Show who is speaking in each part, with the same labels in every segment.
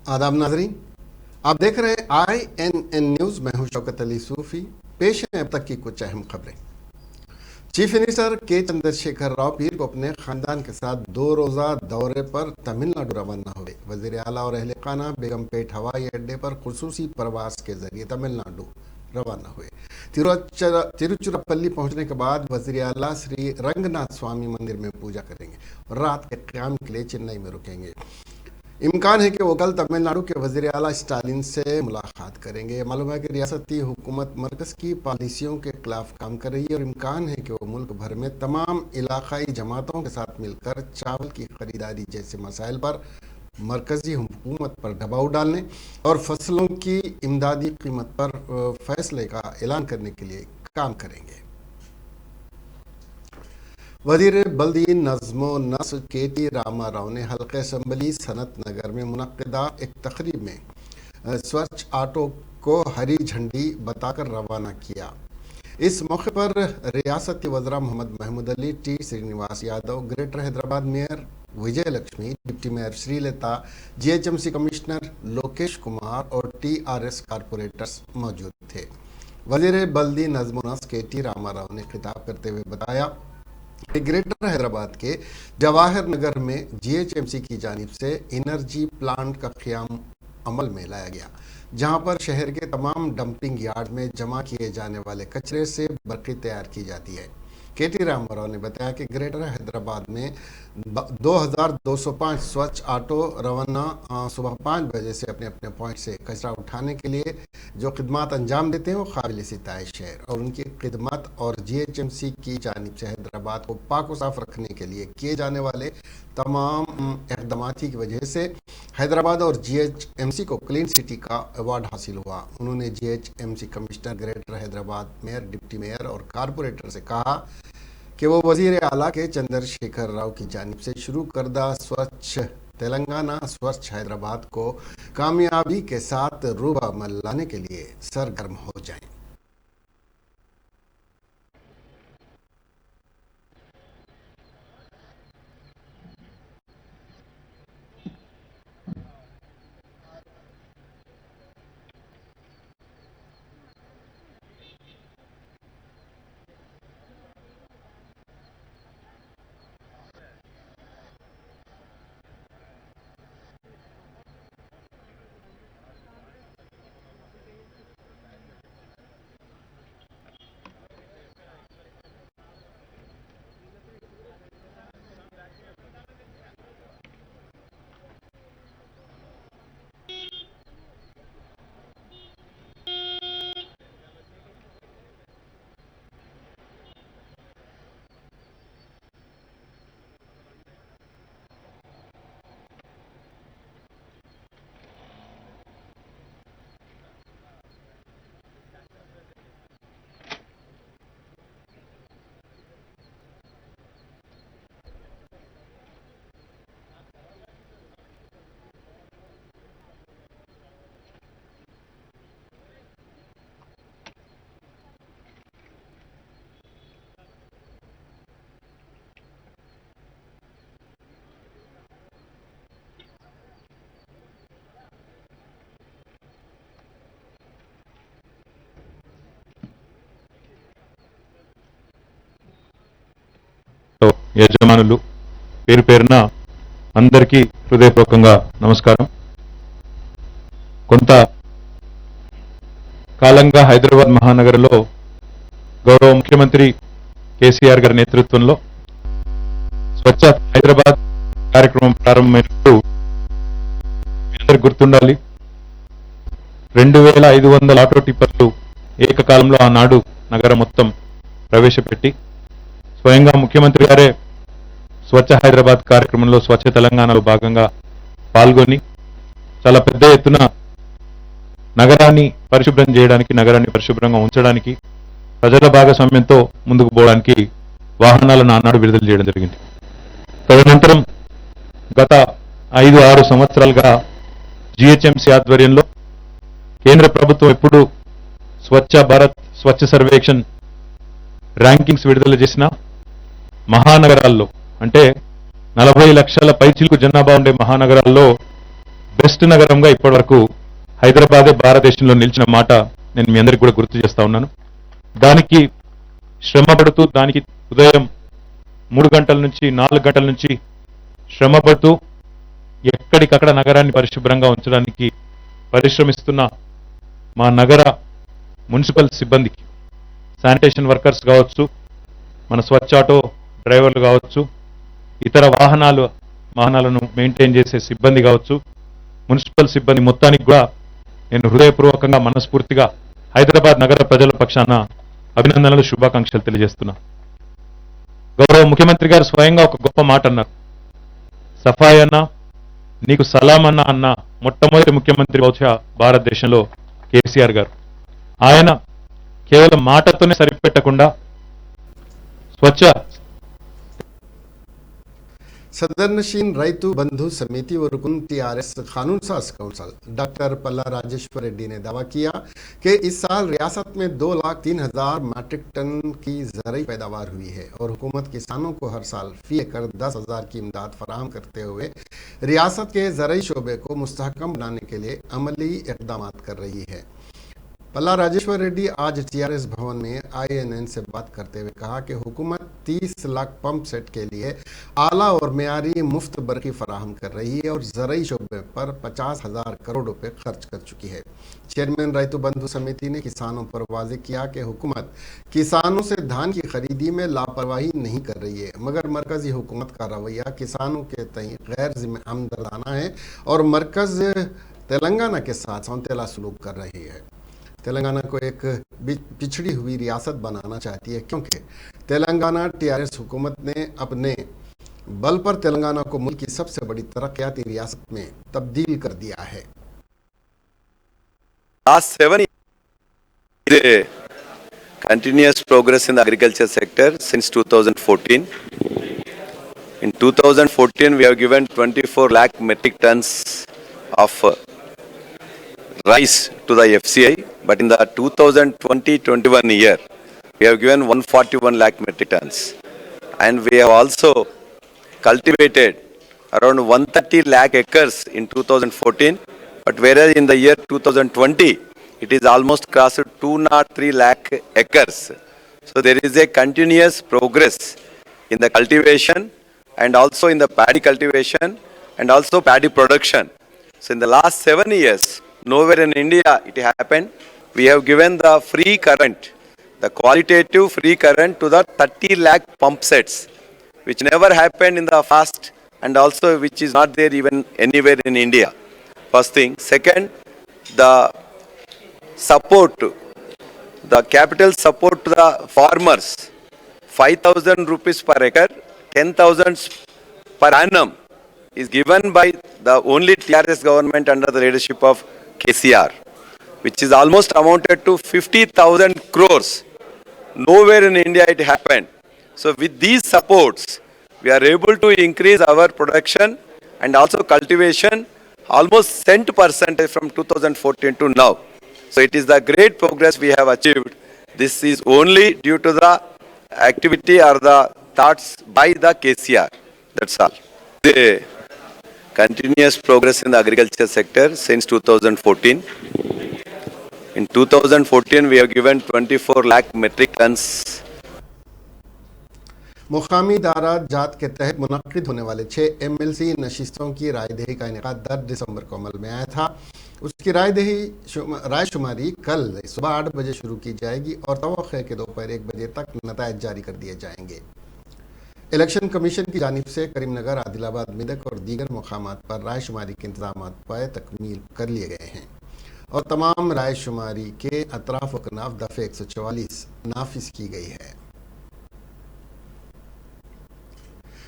Speaker 1: आदाब नाजरीन, आप देख रहे हैं INN न्यूज़। मैं हूं शौकत अली सूफी। पेश है अब तक की कुछ अहम खबरें। चीफ मिनिस्टर के चंद्रशेखर राव पीर को अपने खानदान के साथ 2 रोज़ा दौरे पर तमिलनाडु रवाना हुए। वज़ीर आला और अहले खाना बेगमपेट हवाई अड्डे पर खुसूसी प्रवास के जरिए तमिलनाडु रवाना हुए। तिरुचिरापल्ली पहुंचने के बाद वज़ीर आला श्री रंगनाथ स्वामी मंदिर में पूजा करेंगे और रात के क़याम के लिए चेन्नई में रुकेंगे। इम्कान है कि वो कल तमिलनाडु के वज़ीर आला स्टालिन से मुलाकात करेंगे। मालूम है कि रियासती हुकूमत मरकज़ की पॉलिसियों के खिलाफ काम कर रही है और इम्कान है कि वो मुल्क भर में तमाम इलाकाई जमातों के साथ मिलकर चावल की खरीदारी जैसे मसाइल पर मरकज़ी हुकूमत पर दबाव डालने और फसलों की इमदादी कीमत पर फैसले का ऐलान करने के लिए काम करेंगे। वज़ीर बल्दी नज़्मो नस्र KT रामा राव ने हल्के असम्बली सनत नगर में मुनक्किदा एक तकरीब में स्वच्छ ऑटो को हरी झंडी बताकर रवाना किया। इस मौके पर रियासती वज़रा Mohammed Mahmood Ali, T Srinivas Yadav, greater Hyderabad mayor Vijaya Lakshmi, deputy mayor Srilatha, GHMC commissioner Lokesh Kumar और TRS कारपोरेटर्स मौजूद थे। वज़ीर बल्दी नज़्मो नस्र KT रामा राव ने खिताब करते हुए बताया कि ग्रेटर हैदराबाद के जवाहर नगर में GHMC की जानिब से एनर्जी प्लांट का क़याम अमल में लाया गया, जहां पर शहर के तमाम डंपिंग यार्ड में जमा किए जाने वाले कचरे से बर्क़ी तैयार की जाती है। KT रामाराव ने बताया कि ग्रेटर हैदराबाद में 2205 स्वच्छ ऑटो रवाना सुबह 5 बजे से अपने अपने पॉइंट से कचरा उठाने के लिए जो खिदमत अंजाम देते हैं वो काबिल सिताइश है और उनकी खिदमत और GHMC की जानिब से हैदराबाद को पाक व साफ रखने के लिए किए जाने वाले तमाम इक़दामात की वजह से हैदराबाद और GHMC को क्लीन सिटी का अवार्ड हासिल हुआ। उन्होंने GHMC commissioner, greater Hyderabad mayor, deputy mayor और कारपोरेटर से कहा कि वो वज़ीर आला के चंद्रशेखर राव की जानिब से शुरू करदा स्वच्छ तेलंगाना, स्वच्छ हैदराबाद को कामयाबी के साथ रूबअमल लाने के लिए सरगर्म हो जाएं।
Speaker 2: యజమానులు పేరు పేరున అందరికీ హృదయపూర్వకంగా నమస్కారం. కొంత కాలంగా హైదరాబాద్ మహానగరంలో గౌరవ ముఖ్యమంత్రి కేసీఆర్ గారి నేతృత్వంలో స్వచ్ఛ హైదరాబాద్ కార్యక్రమం ప్రారంభమైనప్పుడు మీ అందరికీ గుర్తుండాలి, 2500 ఆటో టిప్పర్లు ఏకకాలంలో ఆనాడు నగరం మొత్తం ప్రవేశపెట్టి స్వయంగా ముఖ్యమంత్రి గారే స్వచ్ఛ హైదరాబాద్ కార్యక్రమంలో స్వచ్ఛ తెలంగాణలో భాగంగా పాల్గొని చాలా పెద్ద ఎత్తున నగరాన్ని పరిశుభ్రం చేయడానికి, నగరాన్ని పరిశుభ్రంగా ఉంచడానికి ప్రజల భాగస్వామ్యంతో ముందుకు పోవడానికి వాహనాలను ఆనాడు విడుదల చేయడం జరిగింది. తదనంతరం గత 5-6 సంవత్సరాలుగా GHMC ఆధ్వర్యంలో కేంద్ర ప్రభుత్వం ఎప్పుడు స్వచ్ఛ భారత్, స్వచ్ఛ సర్వేక్షణ్ ర్యాంకింగ్స్ విడుదల చేసిన మహానగరాల్లో, అంటే 40 లక్షల పైచిలకు జనాభా ఉండే మహానగరాల్లో బెస్ట్ నగరంగా ఇప్పటివరకు హైదరాబాదే భారతదేశంలో నిలిచిన మాట నేను మీ అందరికీ కూడా గుర్తు చేస్తా ఉన్నాను. దానికి శ్రమ పడుతూ, దానికి ఉదయం 3 గంటల నుంచి 4 గంటల నుంచి శ్రమ పడుతూ ఎక్కడికక్కడ నగరాన్ని పరిశుభ్రంగా ఉంచడానికి పరిశ్రమిస్తున్న మా నగర మున్సిపల్ సిబ్బందికి, శానిటేషన్ వర్కర్స్ కావచ్చు, మన స్వచ్ఛ ఆటో డ్రైవర్లు కావచ్చు, ఇతర వాహనాలను మెయింటైన్ చేసే సిబ్బంది కావచ్చు, మున్సిపల్ సిబ్బంది మొత్తానికి కూడా నేను హృదయపూర్వకంగా మనస్ఫూర్తిగా హైదరాబాద్ నగర ప్రజల పక్షాన అభినందనలు, శుభాకాంక్షలు తెలియజేస్తున్నా. గౌరవ ముఖ్యమంత్రి గారు స్వయంగా ఒక గొప్ప మాట అన్నారు. సఫాయి అన్న, నీకు సలాం అన్న మొట్టమొదటి ముఖ్యమంత్రి బహుశా భారతదేశంలో కేసీఆర్ గారు. ఆయన కేవలం మాటతోనే సరిపెట్టకుండా స్వచ్ఛ
Speaker 1: सदरनशीन रैतु बंधु समिति और रुकन टीआरएस कानून साज काउंसिल डॉक्टर पल्ला राजेश्वर रेड्डी ने दावा किया कि इस साल रियासत में 2,03,000 मैट्रिक टन की ज़रई पैदावार हुई है और हुकूमत किसानों को हर साल फी एकड़ 10,000 की इमदाद फराहम करते हुए रियासत के ज़रई शोबे को मुस्तहकम बनाने के लिए अमली इक़दाम कर रही है। पल्ला राजेश्वर रेड्डी आज टीआरएस भवन में आईएनएन से बात करते हुए कहा कि हुकूमत 30 लाख पंप सेट के लिए आला और मेयारी मुफ्त बरकी फराहम कर रही है और ज़रई शोबे पर 50,000 करोड़ रुपए खर्च कर चुकी है। चेयरमैन रैतु बंधु समिति ने किसानों पर वाज़ेह किया कि हुकूमत किसानों से धान की खरीदी में लापरवाही नहीं कर रही है, मगर मरकजी हुकूमत का रवैया किसानों के तय गैर हमदर्दाना है और मरकज तेलंगाना के साथ सौतेला सलूक कर रही है। तेलंगाना को एक पिछड़ी हुई रियासत बनाना चाहती है, क्योंकि तेलंगाना टीआरएस हुकूमत ने अपने बल पर तेलंगाना को मुल्क की सबसे बड़ी तरक्याती रियासत में तब्दील कर दिया है।
Speaker 3: Last 7 years, a continuous progress in the agriculture sector since 2014. In 2014, we have given 24 lakh metric tons of rice to the FCI, but in the 2020-21 year, we have given 141 lakh metric tons. And we have also cultivated around 130 lakh acres in 2014, but whereas in the year 2020, it is almost crossed 203 lakh acres. So there is a continuous progress in the cultivation and also in the paddy cultivation and also paddy production. So in the last 7 years, nowhere in India it happened. We have given the free current, the qualitative free current to the 30 lakh pump sets, which never happened in the past and also which is not there even anywhere in India. First thing. Second, the support, the capital support to the farmers, 5,000 rupees per acre, 10,000 per annum is given by the only TRS government under the leadership of KCR, which is almost amounted to 50,000 crores. Nowhere in India it happened. So with these supports, we are able to increase our production and also cultivation almost 10% from 2014 to now. So it is the great progress we have achieved. This is only due to the activity or the thoughts by the KCR. That's all. The continuous progress in the agriculture sector since 2014. In 2014, we have given 24 lakh metric tons.
Speaker 1: मुकामी दारा जात के तहत मुनक्किद होने वाले 6 MLC नशिस्तों की रायदही का इनेकाद 10 दिसंबर को अमल में आया था। उसकी रायशुमारी कल सुबह 8 बजे शुरू की जाएगी और तवक्को है कि दोपहर 1 बजे तक नतायज जारी कर दिए जाएंगे। इलेक्शन कमीशन की जानिब से करीमनगर, आदिलाबाद, मेदक और दीगर मकामात पर रायशुमारी के इंतजाम तकमील कर लिए गए हैं और तमाम रायशुमारी के अतराफ व कनाफ दफ़े 144 नाफिज की गई है।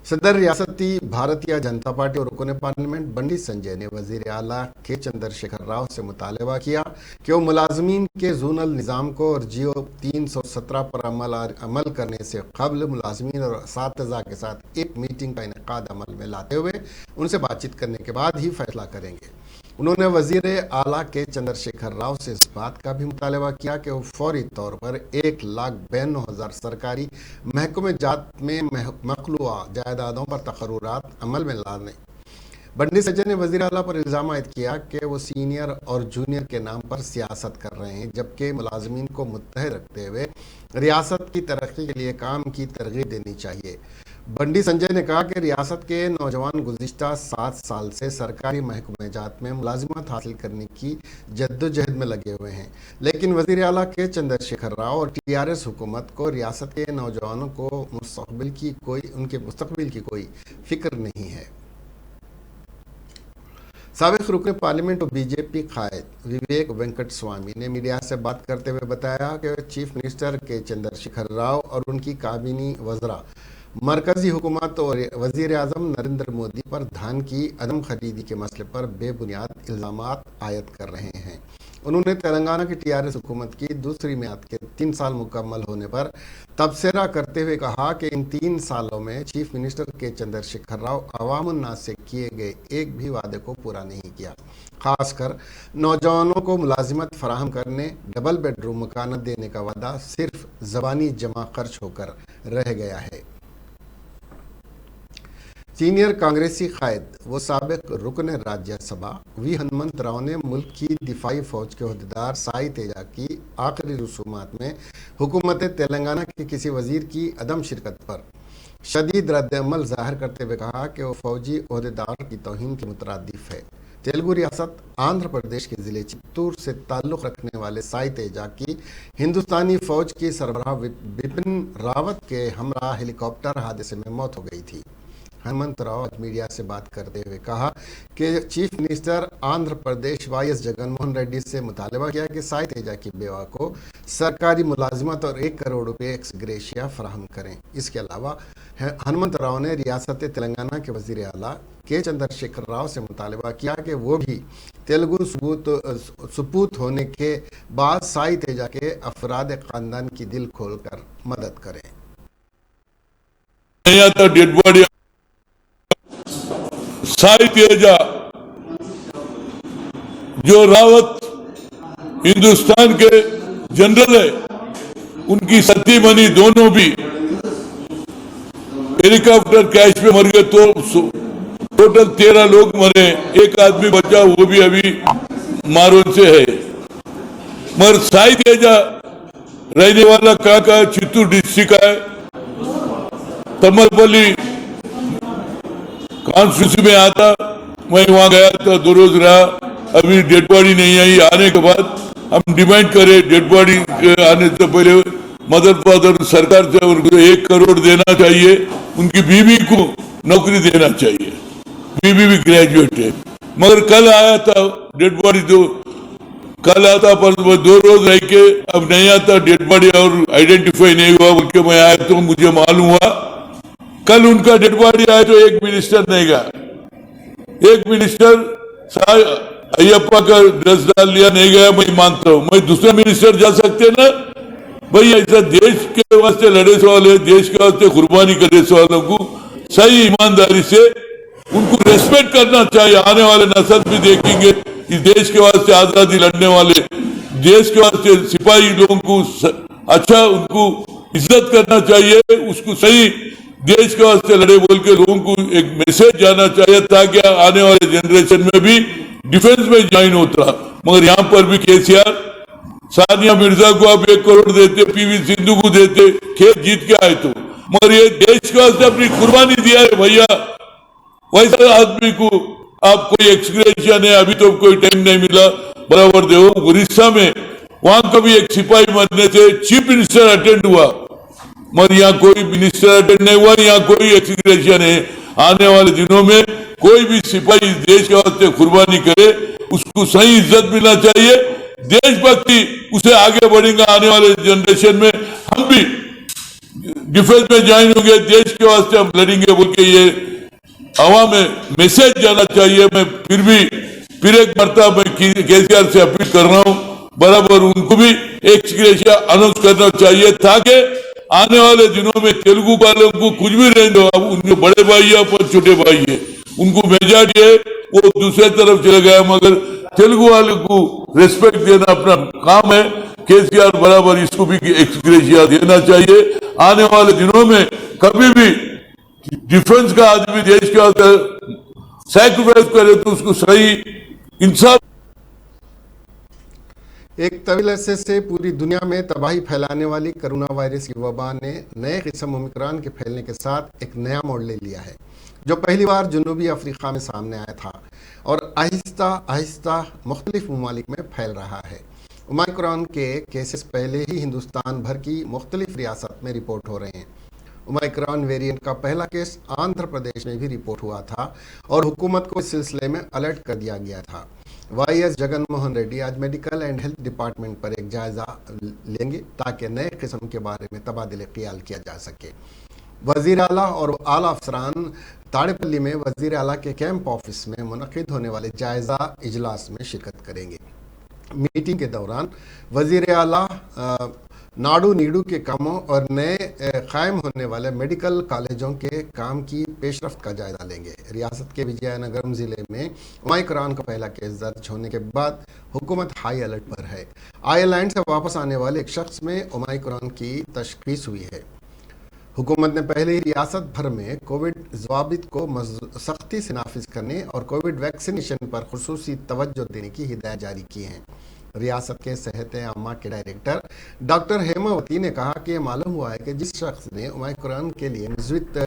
Speaker 1: सदर रियासती भारतीय जनता पार्टी और रुकन पार्लियामेंट बंडी संजय ने वजीर आला के चंद्रशेखर राव से मुतालबा किया कि वो मुलाजमीन के जोनल निज़ाम को और जियो 317 पर अमल करने से कबल मुलाजमीन और असातिज़ा के साथ एक मीटिंग का इनेकाद अमल में लाते हुए उनसे बातचीत करने के बाद ही फैसला करेंगे। उन्होंने वजीर आला के चंद्रशेखर राव से इस बात का भी मुतालबा किया कि वो फौरी तौर पर 1,92,000 सरकारी महकमे जात में मखलूआ जायदादों पर तकर्रुरात अमल में लाने, बंडी सज्जन ने वजीर आला पर इल्ज़ाम आयद किया कि वो सीनियर और जूनियर के नाम पर सियासत कर रहे हैं, जबकि मुलाजमीन को मुत्तहद रखते हुए रियासत की तरक्की के लिए काम की तरगीब देनी चाहिए। बंडी संजय ने कहा कि रियासत के नौजवान गुज़िश्ता 7 साल से सरकारी महकमे जात में मुलाजिमत हासिल करने की जद्दोजहद में लगे हुए हैं, लेकिन वज़ीर आला के चंद्रशेखर राव और TRS हुकूमत को रियासत के नौजवानों को उनके मुस्तकबिल की कोई फिक्र नहीं है। साबिक रुकन पार्लियामेंट और बीजेपी कायद विवेक वेंकट स्वामी ने मीडिया से बात करते हुए बताया कि चीफ मिनिस्टर के चंद्रशेखर राव और उनकी काबीनी वज़रा मरकजी हुकूमत और वज़ीर आज़म नरेंद्र मोदी पर धान की अदम खरीदी के मसले पर बेबुनियाद इल्ज़ामात आयद कर रहे हैं। उन्होंने तेलंगाना की TRS हुकूमत की दूसरी मियाद के 3 साल मुकम्मल होने पर तबसरा करते हुए कहा कि इन 3 सालों में चीफ मिनिस्टर के चंद्रशेखर राव अवामुन्नास से किए गए एक भी वादे को पूरा नहीं किया। खासकर नौजवानों को मुलाजिमत फराहम करने, डबल बेडरूम मकान देने का वादा सिर्फ ज़बानी जमा खर्च होकर रह गया है। सीनियर कांग्रेसी कायद व साबिक रुकन राज्यसभा वी हनुमंत राव ने मुल्क की दिफाई फौज के अहदेदार साई तेजा की आखिरी रसूमात में हुकूमत तेलंगाना के किसी वजीर की अदम शिरकत पर शदीद रद्द-ए-अमल ज़ाहिर करते हुए कहा कि वो फौजी अहदेदार की तौहीन के मुतरादिफ है। तेलुगु रियासत आंध्र प्रदेश के ज़िले चित्तूर से ताल्लुक़ रखने वाले साई तेजा की हिंदुस्तानी फ़ौज की सरबराह बिपिन रावत के हमरा हेलीकॉप्टर हादसे में मौत हो गई थी। हेमंत राव आज मीडिया से बात करते हुए कहा कि chief minister Andhra Pradesh YS Jaganmohan Reddy से मुतालबा किया कि साई तेजा की बेवा को सरकारी मुलाजमत और 1 करोड़ रुपए एक्स ग्रेशिया फराहम करें। इसके अलावा हनुमंत राव ने रियासत तेलंगाना के वजीर आला के चंद्रशेखर राव से मुतालबा किया कि वो भी तेलुगु सुपूत होने के बाद साई तेजा के अफराद खानदान की दिल खोलकर मदद करें।
Speaker 4: साई तेजा जो रावत हिंदुस्तान के जनरल है, उनकी सती मनी दोनों भी हेलीकॉप्टर क्रैश में मर गए। तो टोटल 13 लोग मरे, एक आदमी बचा, वो भी अभी मारून से है। मगर साई तेजा रहने वाला कहाँ का, चित्तूर डिस्ट्रिक्ट का है। तमलपल्ली कॉन्स्टिट्यूंसी में आता, मैं वहां गया था, 2 रोज रहा, अभी डेड बॉडी नहीं आई। आने के बाद हम डिमांड करे डेड बॉडी आने से पहले मदर फादर सरकार से उनको 1 करोड़ देना चाहिए, उनकी बीवी को नौकरी देना चाहिए, बीवी भी ग्रेजुएट है। मगर कल आया था डेड बॉडी, तो कल आता पर 2 रोज रह के अब नहीं आता डेड बॉडी और आइडेंटिफाई नहीं हुआ बोल के मैं आया तो मुझे मालूम हुआ कल उनका डेड बॉडी आया तो एक मिनिस्टर नहीं गया। एक मिनिस्टर अयप्पा का ड्रेस डाल लिया, नहीं गया, मैं मानता हूं। मैं दूसरा मिनिस्टर जा सकते ना भाई। ऐसा देश के वास्ते लड़े वाले, देश के वास्ते कुर्बानी करने वालों को सही ईमानदारी से उनको रेस्पेक्ट करना चाहिए। आने वाले नस्ल भी देखेंगे इस देश के वास्ते आजादी लड़ने वाले, देश के वास्ते सिपाही लोगों को अच्छा उनको इज्जत करना चाहिए, उसको सही देश के वास्ते लड़े बोल के लोगों को एक मैसेज जाना चाहिए ताकि आने वाले जनरेशन में भी डिफेंस में ज्वाइन होता। मगर यहाँ पर भी केसीआर सानिया मिर्जा को आप 1 करोड़ देते, PV सिंधु को देते, खेत जीत के आए तो। मगर ये देश के वास्ते अपनी कुर्बानी दिया है भैया, वैसा आदमी को आप कोई एक्सग्रेशन है, अभी तो कोई टाइम नहीं मिला, बराबर दे। उड़ीसा में वहां कभी एक सिपाही मरने से चीफ मिनिस्टर अटेंड हुआ, मगर यहाँ कोई मिनिस्टर अटेंड नहीं हुआ, यहाँ कोई एक्सग्रेशन है। आने वाले दिनों में कोई भी सिपाही देश के वास्ते कुर्बानी करे, उसको सही इज्जत मिलना चाहिए, देशभक्ति उसे आगे बढ़ेगा। आने वाले जनरेशन में हम भी डिफेंस में ज्वाइन होंगे, देश के वास्ते हम लड़ेंगे बोल के ये हवा में मैसेज जाना चाहिए। मैं फिर एक मरतबा मैं केसीआर से अपील कर रहा हूं, बराबर उनको भी एक्सग्रेशिया अनाउंस करना चाहिए ताकि आने वाले दिनों में तेलुगु वालों को कुछ भी रहने दो, अब उनके बड़े भाई है पर छोटे भाई है, उनको मेजॉरिटी है, वो दूसरे तरफ चले गया। मगर तेलुगु वालों को रेस्पेक्ट देना अपना काम है। केसीआर बराबर इसको भी एक्सग्रेशिया देना चाहिए। आने वाले दिनों में कभी भी डिफेंस का आदमी देश के सैक्रिफाइस करे तो उसको सही इंसाफ।
Speaker 1: एक तवील अरसे से पूरी दुनिया में तबाही फैलाने वाली कोरोना वायरस की वबा ने नए किस्म ओमिक्रॉन के फैलने के साथ एक नया मोड़ ले लिया है, जो पहली बार जनूबी अफ्रीका में सामने आया था और आहिस्ता आहिस्ता मुख्तलिफ ममालिक में फैल रहा है। ओमिक्रॉन के केसेस पहले ही हिंदुस्तान भर की मुख्तलिफ रियासत में रिपोर्ट हो रहे हैं। ओमिक्रॉन वेरिएंट का पहला केस आंध्र प्रदेश में भी रिपोर्ट हुआ था और हुकूमत को इस सिलसिले में अलर्ट कर दिया गया था। वाईएस जगन मोहन रेड्डी आज मेडिकल एंड हेल्थ डिपार्टमेंट पर एक जायजा लेंगे ताकि नए किस्म के बारे में तबादले ख्याल किया जा सके। वजीर आला और आला अफसरान ताड़ेपल्ली में वजीर आला के कैंप ऑफिस में मुनक़िद होने वाले जायजा इजलास में शिरकत करेंगे। मीटिंग के दौरान वजीर आला नाडू नीडू के कामों और नए कायम होने वाले मेडिकल कॉलेजों के काम की पेशरफ्त का जायजा लेंगे। रियासत के विजयनगरम ज़िले में ओमिक्रॉन का पहला केस दर्ज होने के बाद हुकूमत हाई अलर्ट पर है। आयरलैंड से वापस आने वाले एक शख्स में ओमिक्रॉन की तशख़ीस हुई है। हुकूमत ने पहले ही रियासत भर में कोविड ज़वाबित को सख्ती से नाफिज करने और कोविड वैक्सीनेशन पर खुसूसी तवज्जो देने की हिदायत जारी की हैं। रियासत के सेहत आमा के डायरेक्टर डॉक्टर हेमावती ने कहा कि मालूम हुआ है कि जिस शख्स ने ओमिक्रॉन के लिए मुस्बित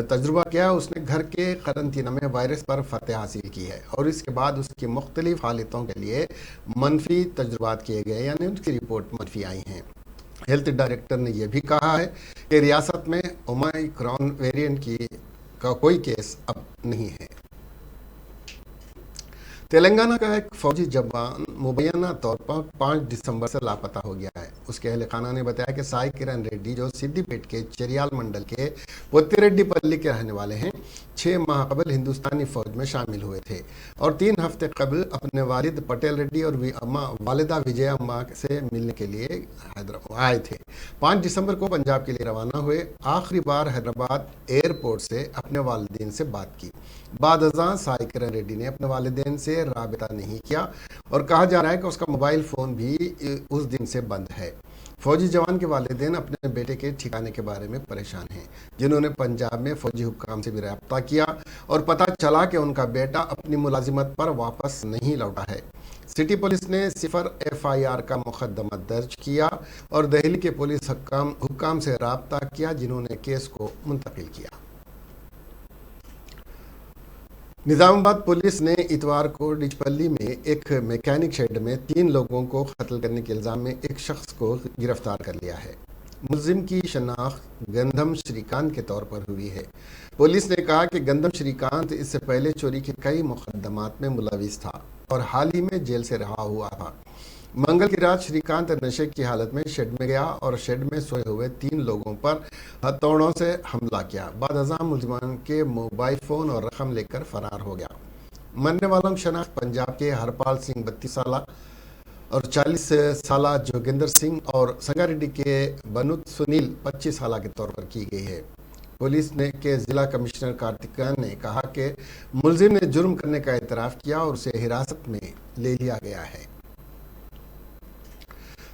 Speaker 1: तजुर्बा किया उसने घर के करंतना में वायरस पर फतह हासिल की है और इसके बाद उसकी मुख्तलिफ हालतों के लिए मनफी तजुर्बात किए गए, यानी उसकी रिपोर्ट मनफी आई हैं। हेल्थ डायरेक्टर ने यह भी कहा है कि रियासत में ओमिक्रॉन वेरिएंट का कोई केस अब नहीं है। तेलंगाना का एक फौजी जवान मुबैना तौर पर 5 दिसंबर से लापता हो गया है। उसके अहल खाना ने बताया कि साई किरण रेड्डी, जो सिद्दीपेट के चेरियाल मंडल के पोत्तिरेड्डीपल्ली के रहने वाले हैं, 6 माह कबल हिंदुस्तानी फौज में शामिल हुए थे और 3 हफ्ते कबल अपने वालिद पटेल रेड्डी और वालिदा विजय अम्मा से मिलने के लिए हैदराबाद आए थे। 5 दिसंबर को पंजाब के लिए रवाना हुए। आखिरी बार हैदराबाद एयरपोर्ट से अपने वालिदैन से बात की। बाद अज़ां साई किरण रेड्डी ने अपने वालिदैन से राबिता नहीं किया और कहा जा रहा है कि उसका मोबाइल फ़ोन भी उस दिन से बंद है। फौजी जवान के वालिदैन अपने बेटे के ठिकाने के बारे में परेशान हैं, जिन्होंने पंजाब में फौजी हुक्काम से भी रब्ता किया और पता चला कि उनका बेटा अपनी मुलाजिमत पर वापस नहीं लौटा है। सिटी पुलिस ने 0 FIR का मुकदमा दर्ज किया और दिल्ली के पुलिस हुक्काम से रब्ता किया, जिन्होंने केस को मुंतकिल किया। निजामाबाद पुलिस ने इतवार को डिचपल्ली में एक मैकेनिक शेड में 3 लोगों को कत्ल करने के इल्ज़ाम में एक शख्स को गिरफ्तार कर लिया है। मुलजिम की शनाख्त गंधम श्रीकांत के तौर पर हुई है। पुलिस ने कहा कि गंधम श्रीकांत इससे पहले चोरी के कई मुकदमात में मुलविस था और हाल ही में जेल से रहा हुआ था। मंगल की रात श्रीकांत नशे की हालत में शेड में गया और शेड में सोए हुए 3 लोगों पर हथौड़ों से हमला किया। बाद अज़ां मुलजिमान के मोबाइल फ़ोन और रकम लेकर फरार हो गया। मरने वालों की शनाख्त पंजाब के हरपाल सिंह 32 साल और 40 साल जोगिंदर सिंह और संगारेड्डी के बनुत सुनील 25 साल के तौर पर की गई है। पुलिस ने के ज़िला कमिश्नर कार्तिकान ने कहा कि मुलजिम ने जुर्म करने का एतराफ़ किया और उसे हिरासत में ले लिया गया है।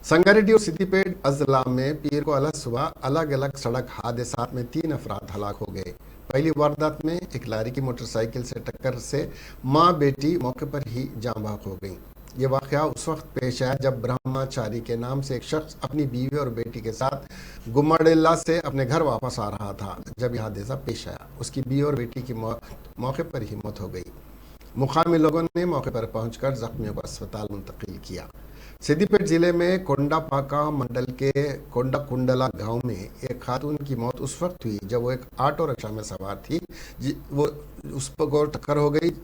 Speaker 1: संगारेड्डी और सिद्दीपेट अजला में पीर को अलग सुबह अलग अलग सड़क हादसात में 3 अफराद हलाक हो गए। पहली वारदात में एक लारी की मोटरसाइकिल से टक्कर से माँ बेटी मौके पर ही जाँ बहक हो गई। ये वाक़या उस वक्त पेश आया जब ब्रह्मचारी के नाम से एक शख्स अपनी बीवी और बेटी के साथ गुम्माडेला से अपने घर वापस आ रहा था। जब यह हादसा पेश आया, उसकी बीवी और बेटी की मौके पर ही मौत हो गई। मुकामी लोगों ने मौके पर पहुंचकर जख्मियों को अस्पताल मुंतकिल किया। सिद्दीपेट ज़िले में कोंडापाका मंडल के कोंडा कुंडला गांव में एक खातून की मौत उस वक्त हुई जब वो एक ऑटो रिक्शा में सवार थी, वो उस पर टक्कर हो गई।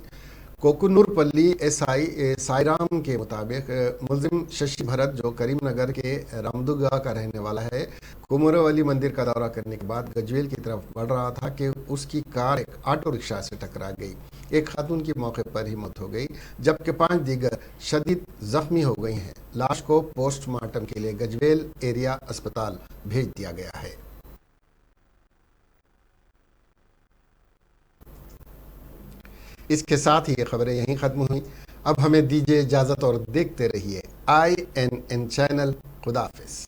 Speaker 1: कोकुनूरपल्ली SI साईराम के मुताबिक मुलजिम शशि भरत, जो करीमनगर के रामदुगा का रहने वाला है, कुमरवली मंदिर का दौरा करने के बाद गजवेल की तरफ बढ़ रहा था कि उसकी कार एक ऑटो रिक्शा से टकरा गई। एक खातून की मौके पर ही मौत हो गई जबकि 5 दीगर शदीद जख्मी हो गई हैं। लाश को पोस्टमार्टम के लिए गजवेल एरिया अस्पताल भेज दिया गया है। इसके साथ ही ये खबरें यहीं ख़त्म हुई। अब हमें दीजिए इजाज़त और देखते रहिए INN चैनल। खुदा हाफिज़।